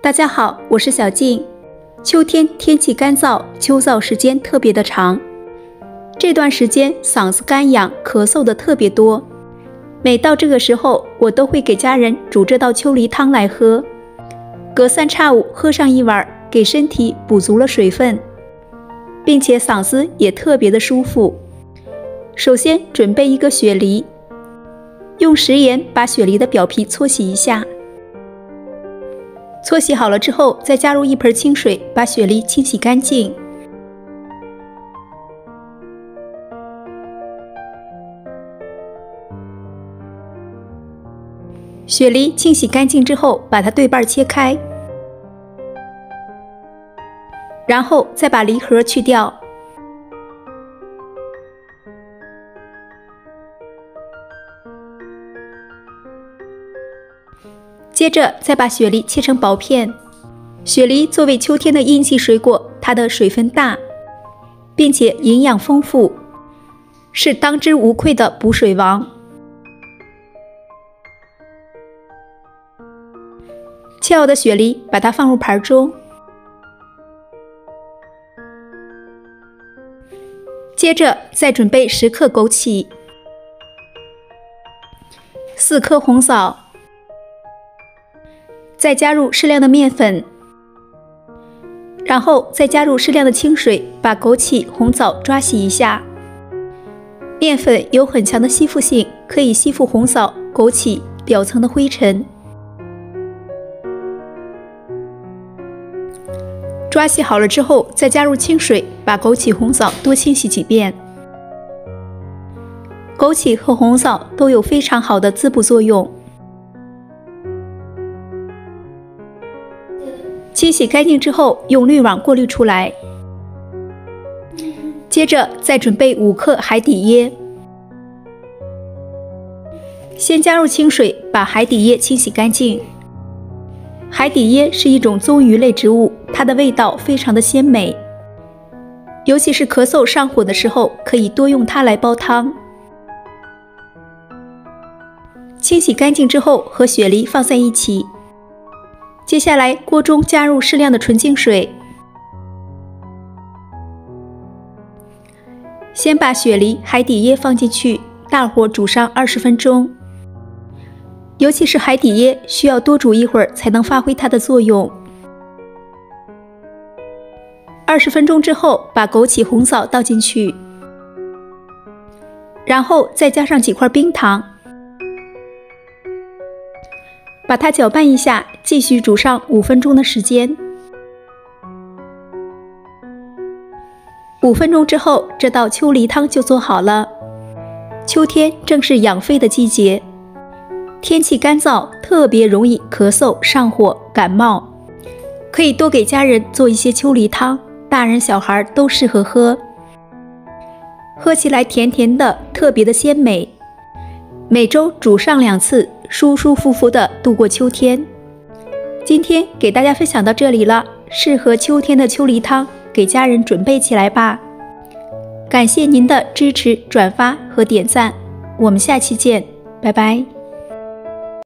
大家好，我是小静。秋天天气干燥，秋燥时间特别的长，这段时间嗓子干痒，咳嗽的特别多。每到这个时候，我都会给家人煮这道秋梨汤来喝，隔三差五喝上一碗，给身体补足了水分，并且嗓子也特别的舒服。首先准备一个雪梨，用食盐把雪梨的表皮搓洗一下。搓洗好了之后，再加入一盆清水，把雪梨清洗干净。雪梨清洗干净之后，把它对半切开，然后再把梨核去掉。接着再把雪梨切成薄片。雪梨作为秋天的阴气水果，它的水分大，并且营养丰富，是当之无愧的补水王。切好的雪梨把它放入盘中，接着再准备10克枸杞、4颗红枣，再加入适量的面粉，然后再加入适量的清水，把枸杞、红枣抓洗一下。面粉有很强的吸附性，可以吸附红枣、枸杞表层的灰尘。抓洗好了之后，再加入清水，把枸杞、红枣多清洗几遍。枸杞和红枣都有非常好的滋补作用。清洗干净之后，用滤网过滤出来。接着再准备5克海底椰，先加入清水，把海底椰清洗干净。海底椰是一种棕鱼类植物，它的味道非常的鲜美，尤其是咳嗽上火的时候，可以多用它来煲汤。清洗干净之后，和雪梨放在一起。接下来锅中加入适量的纯净水，先把雪梨、海底椰放进去，大火煮上20分钟。尤其是海底椰需要多煮一会儿才能发挥它的作用。20分钟之后，把枸杞、红枣倒进去，然后再加上几块冰糖，把它搅拌一下，继续煮上5分钟的时间。5分钟之后，这道秋梨汤就做好了。秋天正是养肺的季节，天气干燥，特别容易咳嗽、上火、感冒，可以多给家人做一些秋梨汤，大人小孩都适合喝。喝起来甜甜的，特别的鲜美。每周煮上2次，舒舒服服的度过秋天。今天给大家分享到这里了，适合秋天的秋梨汤，给家人准备起来吧。感谢您的支持、转发和点赞，我们下期见，拜拜。